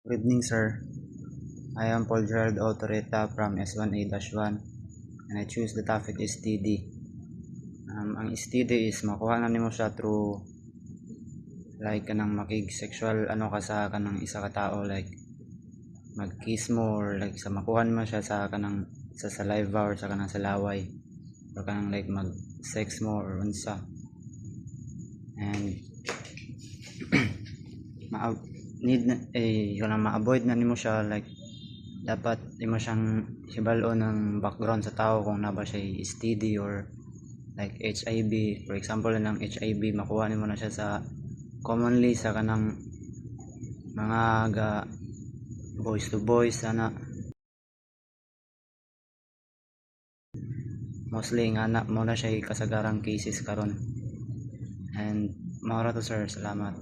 Good evening, sir. I am Paul Gerald Autoreta from S1A-1 and I choose the topic STD. Ang STD is makuha na nimo siya through like kanang makig sexual ka sa kanang isa ka tao, like mag-kiss mo or like sa makuha mo siya sa kanang sa saliva or sa kanang salaway or kanang like mag-sex mo or unsa. And ma-avoid na nimo siya, like dapat imo siyang hibalo ng background sa tao kung na ba siya STD or like HIV. For example ng HIV, makuha nimo na siya sa commonly sa kanang mga boys to boys sana, mostly nga na mo na siya kasagarang cases karon. And maura to, sir. Salamat.